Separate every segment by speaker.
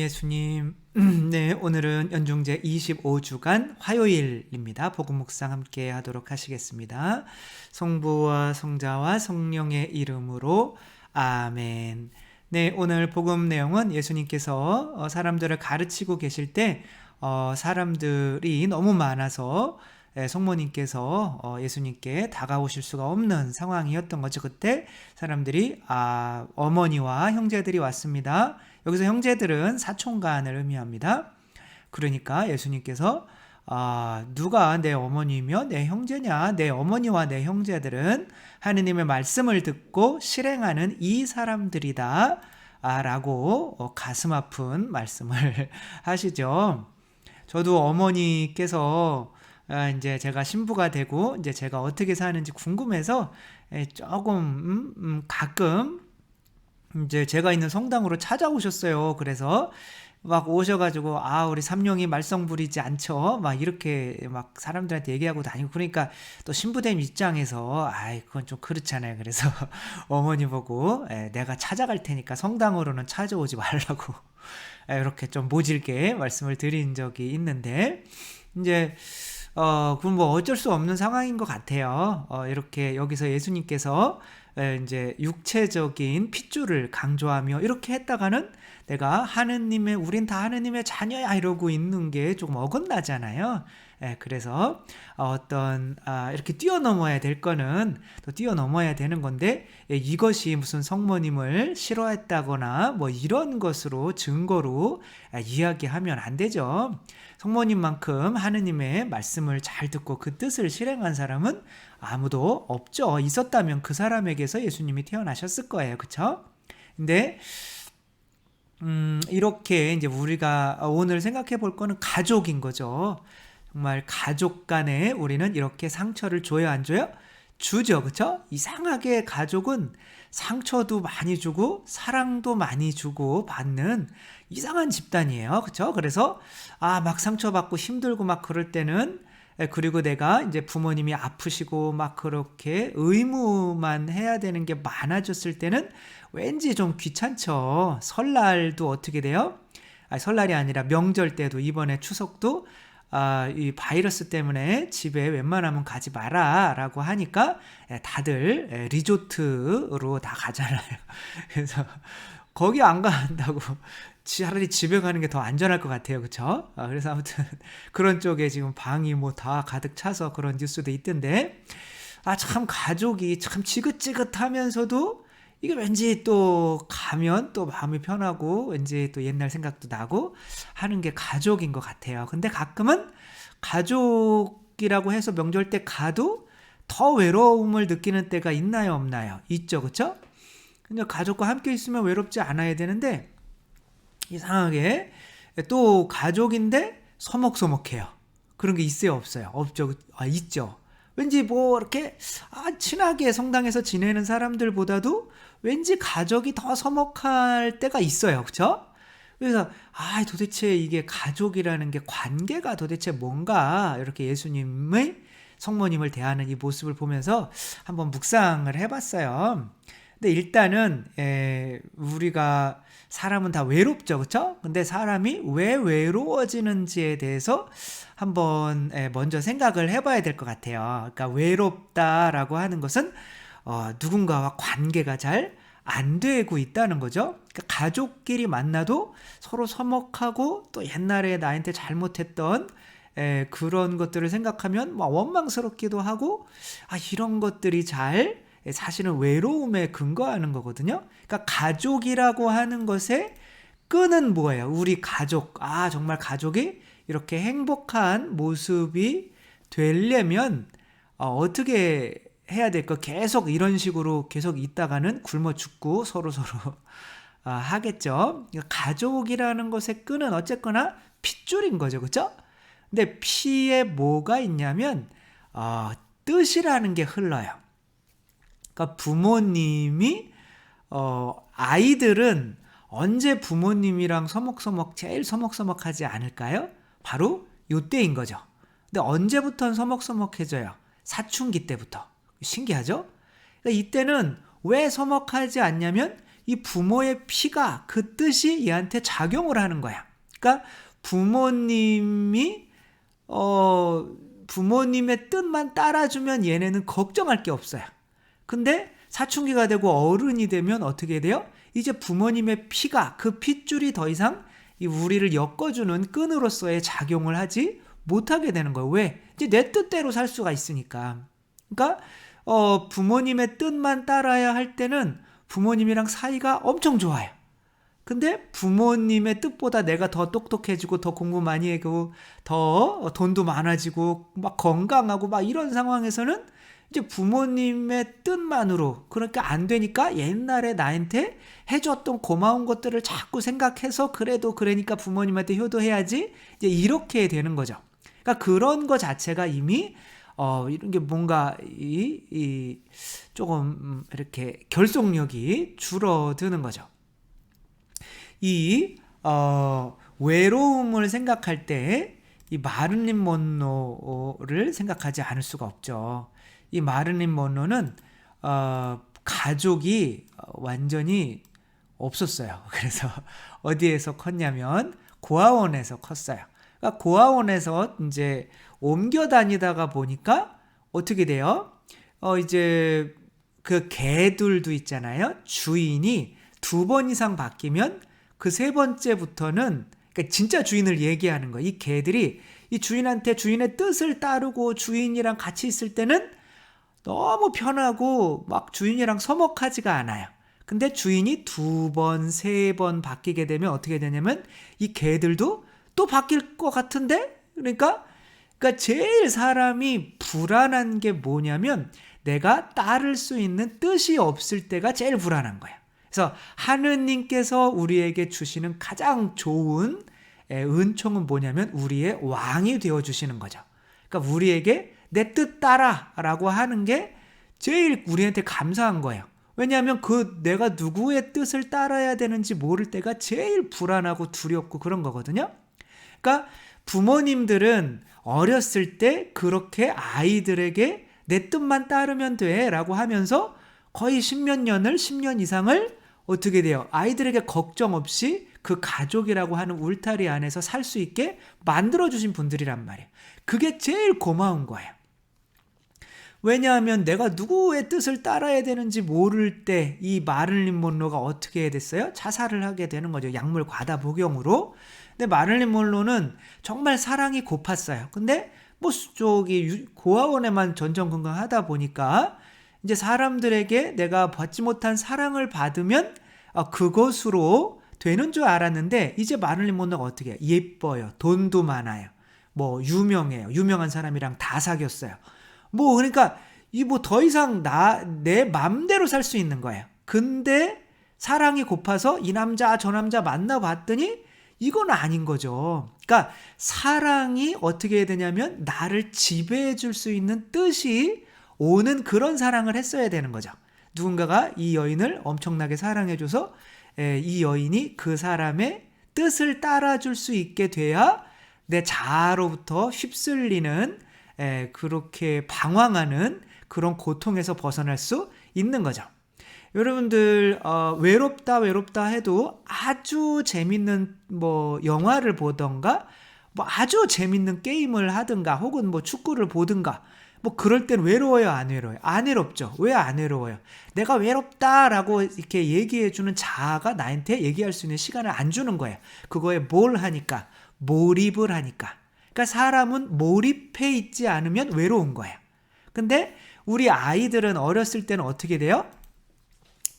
Speaker 1: 예수님. 네, 오늘은 연중제 25주간 화요일입니다. 복음 묵상 함께 하도록 하시겠습니다. 성부와 성자와 성령의 이름으로 아멘. 네, 오늘 복음 내용은 예수님께서 사람들을 가르치고 계실 때 사람들이 너무 많아서 성모님께서 예수님께 다가오실 수가 없는 상황이었던 거죠. 그때 사람들이 어머니와 형제들이 왔습니다. 여기서 형제들은 사촌간을 의미합니다. 그러니까 예수님께서 누가 내 어머니며 내 형제냐? 내 어머니와 내 형제들은 하느님의 말씀을 듣고 실행하는 이 사람들이다 라고 가슴 아픈 말씀을 하시죠. 저도 어머니께서 이제 제가 신부가 되고 이제 제가 어떻게 사는지 궁금해서 조금 가끔 이제 제가 있는 성당으로 찾아오셨어요. 그래서 막 오셔가지고 우리 삼룡이 말썽 부리지 않죠? 막 이렇게 막 사람들한테 얘기하고 다니고. 그러니까 또 신부됨 입장에서 그건 좀 그렇잖아요. 그래서 어머니 보고 내가 찾아갈 테니까 성당으로는 찾아오지 말라고 이렇게 좀 모질게 말씀을 드린 적이 있는데, 이제 그건 뭐 어쩔 수 없는 상황인 것 같아요. 이렇게 여기서 예수님께서 이제 육체적인 핏줄을 강조하며 이렇게 했다가는 내가 우린 다 하느님의 자녀야 이러고 있는 게 조금 어긋나잖아요. 그래서 이렇게 뛰어넘어야 될 거는 또 뛰어넘어야 되는 건데, 이것이 무슨 성모님을 싫어했다거나 뭐 이런 것으로 증거로 이야기하면 안 되죠. 성모님만큼 하느님의 말씀을 잘 듣고 그 뜻을 실행한 사람은 아무도 없죠. 있었다면 그 사람에게서 예수님이 태어나셨을 거예요. 그쵸? 근데 이렇게 이제 우리가 오늘 생각해 볼 거는 가족인 거죠. 정말 가족 간에 우리는 이렇게 상처를 줘요, 안 줘요? 주죠. 그쵸? 이상하게 가족은 상처도 많이 주고 사랑도 많이 주고 받는 이상한 집단이에요. 그쵸? 그래서 막 상처받고 힘들고 막 그럴 때는, 그리고 내가 이제 부모님이 아프시고 막 그렇게 의무만 해야 되는 게 많아졌을 때는 왠지 좀 귀찮죠. 설날도 어떻게 돼요? 설날이 아니라 명절 때도, 이번에 추석도 이 바이러스 때문에 집에 웬만하면 가지 마라 라고 하니까 다들 리조트로 다 가잖아요. 그래서 거기 안 간다고 차라리 집에 가는 게 더 안전할 것 같아요. 그쵸? 그래서 아무튼 그런 쪽에 지금 방이 뭐 다 가득 차서 그런 뉴스도 있던데, 참 가족이 참 지긋지긋하면서도 이게 왠지 또 가면 또 마음이 편하고 왠지 또 옛날 생각도 나고 하는 게 가족인 것 같아요. 근데 가끔은 가족이라고 해서 명절 때 가도 더 외로움을 느끼는 때가 있나요, 없나요? 있죠, 그쵸? 근데 가족과 함께 있으면 외롭지 않아야 되는데, 이상하게 또 가족인데 서먹서먹해요. 그런 게 있어요, 없어요? 없죠. 있죠. 왠지 뭐 이렇게 친하게 성당에서 지내는 사람들보다도 왠지 가족이 더 서먹할 때가 있어요. 그쵸? 그래서 도대체 이게 가족이라는 게 관계가 도대체 뭔가, 이렇게 예수님의 성모님을 대하는 이 모습을 보면서 한번 묵상을 해봤어요. 근데 일단은 우리가 사람은 다 외롭죠, 그렇죠? 근데 사람이 왜 외로워지는지에 대해서 한번 먼저 생각을 해봐야 될 것 같아요. 그러니까 외롭다라고 하는 것은 누군가와 관계가 잘 안 되고 있다는 거죠. 그러니까 가족끼리 만나도 서로 서먹하고 또 옛날에 나한테 잘못했던 그런 것들을 생각하면 원망스럽기도 하고, 이런 것들이 사실은 외로움에 근거하는 거거든요. 그러니까 가족이라고 하는 것의 끈은 뭐예요? 우리 가족, 정말 가족이 이렇게 행복한 모습이 되려면 어떻게 해야 될까? 계속 이런 식으로 계속 있다가는 굶어 죽고 서로 하겠죠. 그러니까 가족이라는 것의 끈은 어쨌거나 핏줄인 거죠, 그렇죠? 근데 피에 뭐가 있냐면 뜻이라는 게 흘러요. 그러니까 부모님이 아이들은 언제 부모님이랑 제일 서먹서먹하지 않을까요? 바로 요때인 거죠. 근데 언제부터 서먹서먹해져요? 사춘기 때부터. 신기하죠? 그러니까 이때는 왜 서먹하지 않냐면 이 부모의 피가 그 뜻이 얘한테 작용을 하는 거야. 그러니까 부모님이 부모님의 뜻만 따라주면 얘네는 걱정할 게 없어요. 근데 사춘기가 되고 어른이 되면 어떻게 돼요? 이제 부모님의 피가 그 핏줄이 더 이상 이 우리를 엮어주는 끈으로서의 작용을 하지 못하게 되는 거예요. 왜? 이제 내 뜻대로 살 수가 있으니까. 그러니까 부모님의 뜻만 따라야 할 때는 부모님이랑 사이가 엄청 좋아요. 근데 부모님의 뜻보다 내가 더 똑똑해지고 더 공부 많이 하고 더 돈도 많아지고 막 건강하고 막 이런 상황에서는 이제 부모님의 뜻만으로 그러니까 안 되니까 옛날에 나한테 해줬던 고마운 것들을 자꾸 생각해서 그래도 그러니까 부모님한테 효도해야지 이제 이렇게 되는 거죠. 그러니까 그런 거 자체가 이미 이런 게 뭔가 조금 이렇게 결속력이 줄어드는 거죠. 이 외로움을 생각할 때 이 마릴린 먼로를 생각하지 않을 수가 없죠. 이 마릴린 먼로는 가족이 완전히 없었어요. 그래서 어디에서 컸냐면 고아원에서 컸어요. 그러니까 고아원에서 이제 옮겨 다니다가 보니까 어떻게 돼요? 이제 그 개들도 있잖아요. 주인이 2번 이상 바뀌면 그 3번째부터는 그러니까 진짜 주인을 얘기하는 거예요. 이 개들이 이 주인한테 주인의 뜻을 따르고 주인이랑 같이 있을 때는 너무 편하고 막 주인이랑 서먹하지가 않아요. 근데 주인이 2번, 3번 바뀌게 되면 어떻게 되냐면 이 개들도 또 바뀔 것 같은데? 그러니까 제일 사람이 불안한 게 뭐냐면 내가 따를 수 있는 뜻이 없을 때가 제일 불안한 거예요. 그래서 하느님께서 우리에게 주시는 가장 좋은 은총은 뭐냐면 우리의 왕이 되어주시는 거죠. 그러니까 우리에게 내 뜻 따라 라고 하는 게 제일 우리한테 감사한 거예요. 왜냐하면 내가 누구의 뜻을 따라야 되는지 모를 때가 제일 불안하고 두렵고 그런 거거든요. 그러니까 부모님들은 어렸을 때 그렇게 아이들에게 내 뜻만 따르면 돼 라고 하면서 거의 10년 이상을 어떻게 돼요? 아이들에게 걱정 없이 그 가족이라고 하는 울타리 안에서 살 수 있게 만들어주신 분들이란 말이에요. 그게 제일 고마운 거예요. 왜냐하면 내가 누구의 뜻을 따라야 되는지 모를 때 이 마릴린 먼로가 어떻게 됐어요? 자살을 하게 되는 거죠. 약물 과다 복용으로. 근데 마릴린 먼로는 정말 사랑이 고팠어요. 근데 고아원에만 전전긍긍하다 보니까 이제 사람들에게 내가 받지 못한 사랑을 받으면 그것으로 되는 줄 알았는데 이제 마릴린 먼로가 어떻게 해요? 예뻐요. 돈도 많아요. 유명해요. 유명한 사람이랑 다 사귀었어요. 그러니까 더 이상 내 맘대로 살 수 있는 거예요. 근데 사랑이 고파서 이 남자 저 남자 만나봤더니 이건 아닌 거죠. 그러니까 사랑이 어떻게 해야 되냐면 나를 지배해 줄 수 있는 뜻이 오는 그런 사랑을 했어야 되는 거죠. 누군가가 이 여인을 엄청나게 사랑해줘서 이 여인이 그 사람의 뜻을 따라줄 수 있게 돼야 내 자아로부터 휩쓸리는 그렇게 방황하는 그런 고통에서 벗어날 수 있는 거죠. 여러분들 외롭다 해도 아주 재밌는 영화를 보던가 아주 재밌는 게임을 하든가 혹은 축구를 보든가 그럴 땐 외로워요, 안 외로워요? 안 외롭죠. 왜 안 외로워요? 내가 외롭다라고 이렇게 얘기해주는 자아가 나한테 얘기할 수 있는 시간을 안 주는 거예요. 그거에 뭘 하니까? 몰입을 하니까. 그러니까 사람은 몰입해 있지 않으면 외로운 거예요. 근데 우리 아이들은 어렸을 때는 어떻게 돼요?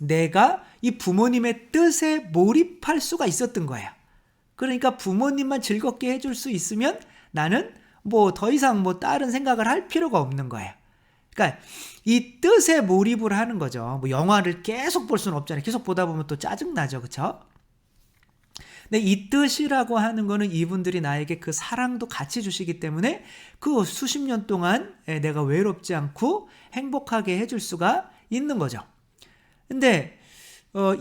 Speaker 1: 내가 이 부모님의 뜻에 몰입할 수가 있었던 거예요. 그러니까 부모님만 즐겁게 해줄 수 있으면 나는 더 이상 다른 생각을 할 필요가 없는 거예요. 그러니까 이 뜻에 몰입을 하는 거죠. 영화를 계속 볼 수는 없잖아요. 계속 보다 보면 또 짜증나죠. 그렇죠? 근데 이 뜻이라고 하는 거는 이분들이 나에게 그 사랑도 같이 주시기 때문에 그 수십 년 동안 내가 외롭지 않고 행복하게 해줄 수가 있는 거죠. 근데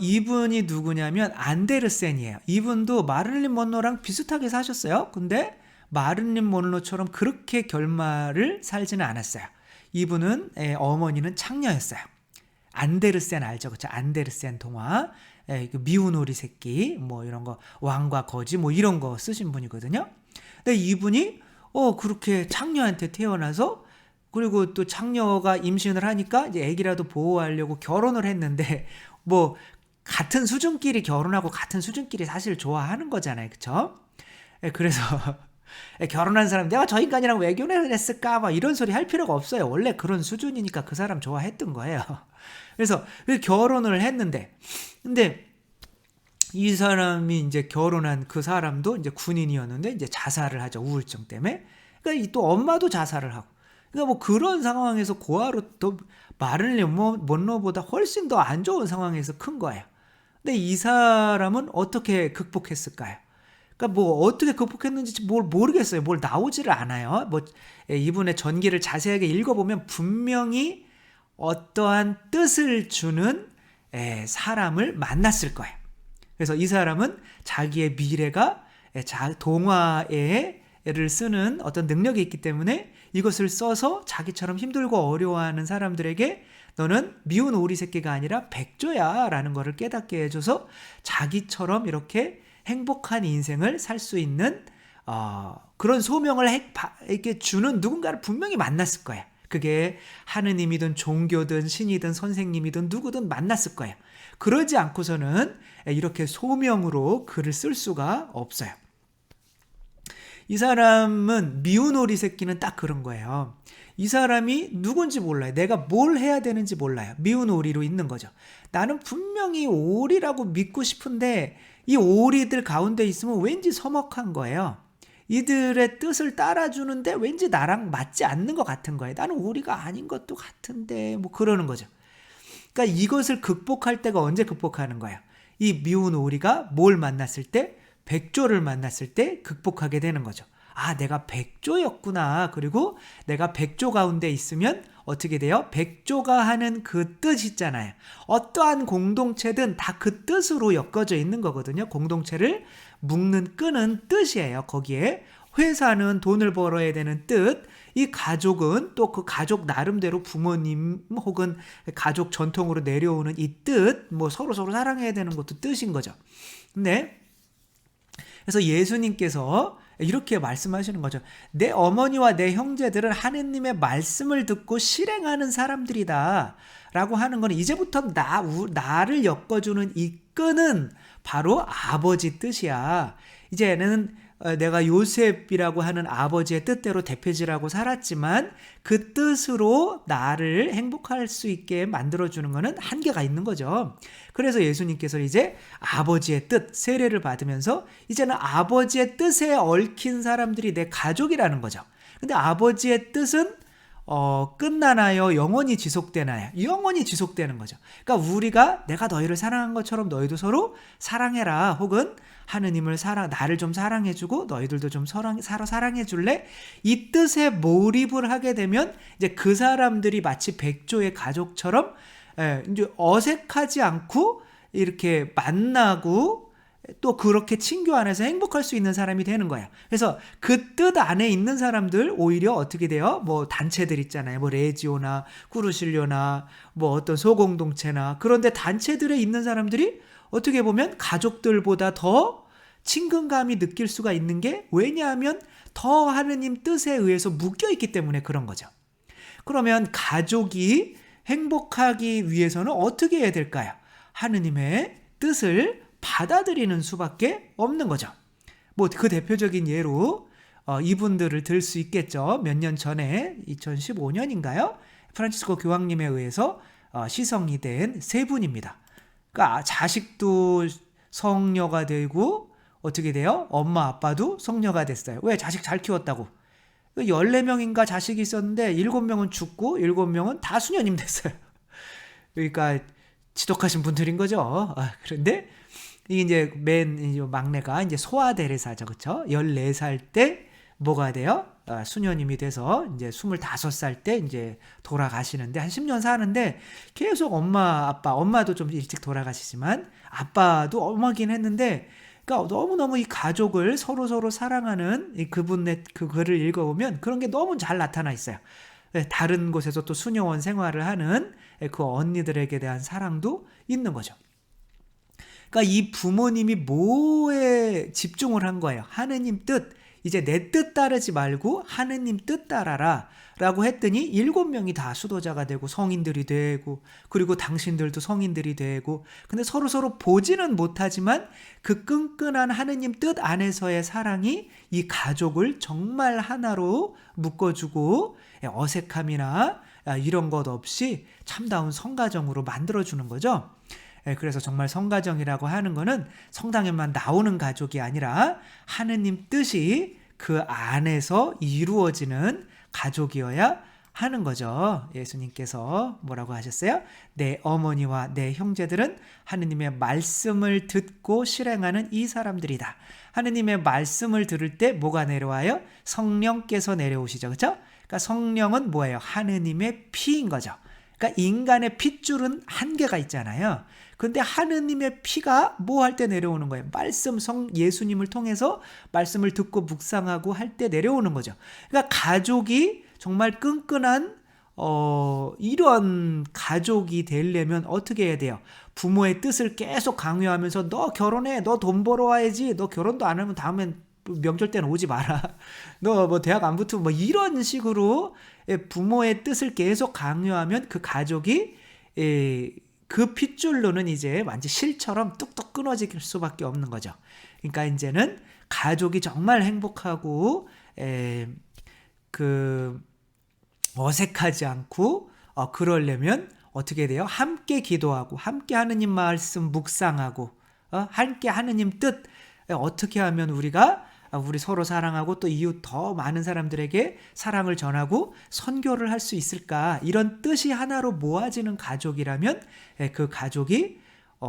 Speaker 1: 이분이 누구냐면 안데르센이에요. 이분도 마릴린 먼로랑 비슷하게 사셨어요. 근데 마릴린 먼로처럼 그렇게 결말을 살지는 않았어요. 이분은 어머니는 창녀였어요. 안데르센 알죠? 그렇죠? 안데르센 동화. 미운 오리 새끼 뭐 이런 거 왕과 거지 뭐 이런 거 쓰신 분이거든요. 근데 이분이 그렇게 창녀한테 태어나서 그리고 또 창녀가 임신을 하니까 이제 아기라도 보호하려고 결혼을 했는데 뭐 같은 수준끼리 결혼하고 같은 수준끼리 사실 좋아하는 거잖아요. 그쵸? 그래서 결혼한 사람 내가 저 인간이랑 왜 결혼했을까 막 이런 소리 할 필요가 없어요. 원래 그런 수준이니까 그 사람 좋아했던 거예요. 그래서 결혼을 했는데 근데 이 사람이 이제 결혼한 그 사람도 이제 군인이었는데 이제 자살을 하죠. 우울증 때문에. 그러니까 또 엄마도 자살을 하고. 그러니까 뭐 그런 상황에서 고아로 또 마릴린 먼로보다 훨씬 더 안 좋은 상황에서 큰 거예요. 근데 이 사람은 어떻게 극복했을까요? 그러니까 뭐 어떻게 극복했는지 뭘 모르겠어요. 뭘 나오지를 않아요. 뭐 이분의 전기를 자세하게 읽어보면 분명히 어떠한 뜻을 주는 사람을 만났을 거예요. 그래서 이 사람은 자기의 미래가 동화를 쓰는 어떤 능력이 있기 때문에 이것을 써서 자기처럼 힘들고 어려워하는 사람들에게 너는 미운 오리 새끼가 아니라 백조야 라는 것을 깨닫게 해줘서 자기처럼 이렇게 행복한 인생을 살 수 있는 그런 소명을 이렇게 주는 누군가를 분명히 만났을 거예요. 그게 하느님이든 종교든 신이든 선생님이든 누구든 만났을 거예요. 그러지 않고서는 이렇게 소명으로 글을 쓸 수가 없어요. 이 사람은 미운 오리 새끼는 딱 그런 거예요. 이 사람이 누군지 몰라요. 내가 뭘 해야 되는지 몰라요. 미운 오리로 있는 거죠. 나는 분명히 오리라고 믿고 싶은데 이 오리들 가운데 있으면 왠지 서먹한 거예요. 이들의 뜻을 따라주는데 왠지 나랑 맞지 않는 것 같은 거예요. 나는 오리가 아닌 것도 같은데 뭐 그러는 거죠. 그러니까 이것을 극복할 때가 언제 극복하는 거예요? 이 미운 오리가 뭘 만났을 때? 백조를 만났을 때 극복하게 되는 거죠. 아, 내가 백조였구나. 그리고 내가 백조 가운데 있으면 어떻게 돼요? 백조가 하는 그 뜻 있잖아요. 어떠한 공동체든 다 그 뜻으로 엮어져 있는 거거든요. 공동체를 묶는 끄는 뜻이에요. 거기에 회사는 돈을 벌어야 되는 뜻, 이 가족은 또 그 가족 나름대로 부모님 혹은 가족 전통으로 내려오는 이 뜻, 뭐 서로 사랑해야 되는 것도 뜻인 거죠. 근데 그래서 예수님께서 이렇게 말씀하시는 거죠. 내 어머니와 내 형제들은 하느님의 말씀을 듣고 실행하는 사람들이다 라고 하는 건 이제부터 나를 엮어주는 이 끈은 바로 아버지 뜻이야. 이제는 내가 요셉이라고 하는 아버지의 뜻대로 대표지라고 살았지만 그 뜻으로 나를 행복할 수 있게 만들어주는 것은 한계가 있는 거죠. 그래서 예수님께서 이제 아버지의 뜻, 세례를 받으면서 이제는 아버지의 뜻에 얽힌 사람들이 내 가족이라는 거죠. 근데 아버지의 뜻은 끝나나요? 영원히 지속되나요? 영원히 지속되는 거죠. 그러니까 우리가 내가 너희를 사랑한 것처럼 너희도 서로 사랑해라. 혹은 하느님을 나를 좀 사랑해주고 너희들도 좀 사랑해줄래? 이 뜻에 몰입을 하게 되면 이제 그 사람들이 마치 백조의 가족처럼 이제 어색하지 않고 이렇게 만나고 또 그렇게 친교 안에서 행복할 수 있는 사람이 되는 거예요. 그래서 그 뜻 안에 있는 사람들 오히려 어떻게 돼요? 뭐 단체들 있잖아요. 뭐 레지오나 쿠르실료나 뭐 어떤 소공동체나 그런데 단체들에 있는 사람들이 어떻게 보면 가족들보다 더 친근감이 느낄 수가 있는 게 왜냐하면 더 하느님 뜻에 의해서 묶여있기 때문에 그런 거죠. 그러면 가족이 행복하기 위해서는 어떻게 해야 될까요? 하느님의 뜻을 받아들이는 수밖에 없는 거죠. 뭐 그 대표적인 예로 이분들을 들 수 있겠죠. 몇 년 전에 2015년인가요? 프란치스코 교황님에 의해서 시성이 된 세 분입니다. 그러니까 자식도 성녀가 되고 어떻게 돼요? 엄마 아빠도 성녀가 됐어요. 왜? 자식 잘 키웠다고. 14명인가 자식이 있었는데 7명은 죽고 7명은 다 수녀님 됐어요. 그러니까 지독하신 분들인 거죠. 그런데 이게 이제 맨 막내가 이제 소아데레사죠. 그렇죠? 14살 때 뭐가 돼요? 수녀님이 돼서 이제 25살 때 이제 돌아가시는데 한 10년 사는데 계속 엄마도 좀 일찍 돌아가시지만 아빠도 엄하긴 했는데 그러니까 너무너무 이 가족을 서로 사랑하는 그분의 그 글을 읽어보면 그런 게 너무 잘 나타나 있어요. 다른 곳에서 또 수녀원 생활을 하는 그 언니들에게 대한 사랑도 있는 거죠. 그러니까 이 부모님이 뭐에 집중을 한 거예요? 하느님 뜻. 이제 내 뜻 따르지 말고 하느님 뜻 따라라 라고 했더니 7명이 다 수도자가 되고 성인들이 되고, 그리고 당신들도 성인들이 되고, 근데 서로 보지는 못하지만 그 끈끈한 하느님 뜻 안에서의 사랑이 이 가족을 정말 하나로 묶어주고 어색함이나 이런 것 없이 참다운 성가정으로 만들어주는 거죠. 그래서 정말 성가정이라고 하는 거는 성당에만 나오는 가족이 아니라 하느님 뜻이 그 안에서 이루어지는 가족이어야 하는 거죠. 예수님께서 뭐라고 하셨어요? 내 어머니와 내 형제들은 하느님의 말씀을 듣고 실행하는 이 사람들이다. 하느님의 말씀을 들을 때 뭐가 내려와요? 성령께서 내려오시죠. 그렇죠? 그러니까 성령은 뭐예요? 하느님의 피인 거죠. 그러니까 인간의 핏줄은 한계가 있잖아요. 근데 하느님의 피가 뭐 할 때 내려오는 거예요? 말씀, 예수님을 통해서 말씀을 듣고 묵상하고 할 때 내려오는 거죠. 그러니까 가족이 정말 끈끈한 이런 가족이 되려면 어떻게 해야 돼요? 부모의 뜻을 계속 강요하면서 너 결혼해, 너 돈 벌어와야지, 너 결혼도 안 하면 다음엔 명절 때는 오지 마라, 너 뭐 대학 안 붙으면 뭐 이런 식으로 부모의 뜻을 계속 강요하면 그 가족이 그 핏줄로는 이제 완전 실처럼 뚝뚝 끊어질 수밖에 없는 거죠. 그러니까 이제는 가족이 정말 행복하고 어색하지 않고 그러려면 어떻게 돼요? 함께 기도하고 함께 하느님 말씀 묵상하고 함께 하느님 뜻, 어떻게 하면 우리가 우리 서로 사랑하고 또 이웃 더 많은 사람들에게 사랑을 전하고 선교를 할 수 있을까? 이런 뜻이 하나로 모아지는 가족이라면 그 가족이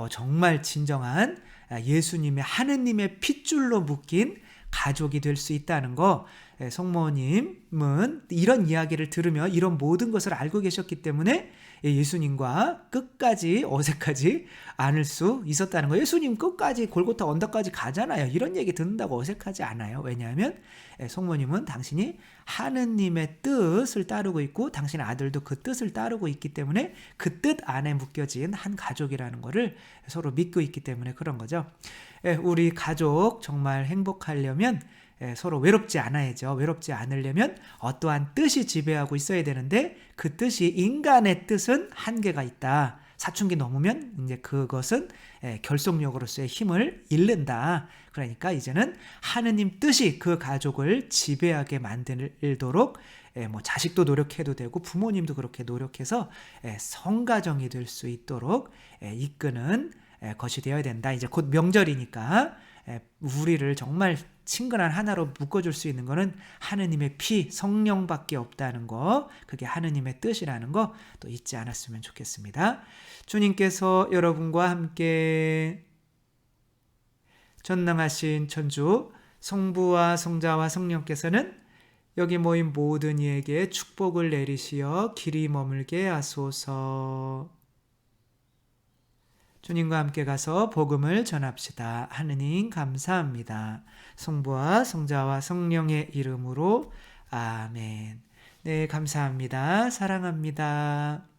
Speaker 1: 정말 진정한 예수님의 하느님의 핏줄로 묶인 가족이 될 수 있다는 거, 성모님은 이런 이야기를 들으며 이런 모든 것을 알고 계셨기 때문에 예수님과 끝까지 어색하지 않을 수 있었다는 거예요. 예수님 끝까지 골고타 언덕까지 가잖아요. 이런 얘기 듣는다고 어색하지 않아요. 왜냐하면 성모님은 당신이 하느님의 뜻을 따르고 있고 당신의 아들도 그 뜻을 따르고 있기 때문에 그 뜻 안에 묶여진 한 가족이라는 거를 서로 믿고 있기 때문에 그런 거죠. 우리 가족 정말 행복하려면 서로 외롭지 않아야죠. 외롭지 않으려면 어떠한 뜻이 지배하고 있어야 되는데 그 뜻이, 인간의 뜻은 한계가 있다. 사춘기 넘으면 이제 그것은 결속력으로서의 힘을 잃는다. 그러니까 이제는 하느님 뜻이 그 가족을 지배하게 만들도록 뭐 자식도 노력해도 되고 부모님도 그렇게 노력해서 성가정이 될 수 있도록 이끄는 것이 되어야 된다. 이제 곧 명절이니까 우리를 정말 친근한 하나로 묶어줄 수 있는 거는 하느님의 피, 성령밖에 없다는 거, 그게 하느님의 뜻이라는 거 또 잊지 않았으면 좋겠습니다. 주님께서 여러분과 함께 전능하신 천주 성부와 성자와 성령께서는 여기 모인 모든 이에게 축복을 내리시어 길이 머물게 하소서. 주님과 함께 가서 복음을 전합시다. 하느님 감사합니다. 성부와 성자와 성령의 이름으로 아멘. 네, 감사합니다. 사랑합니다.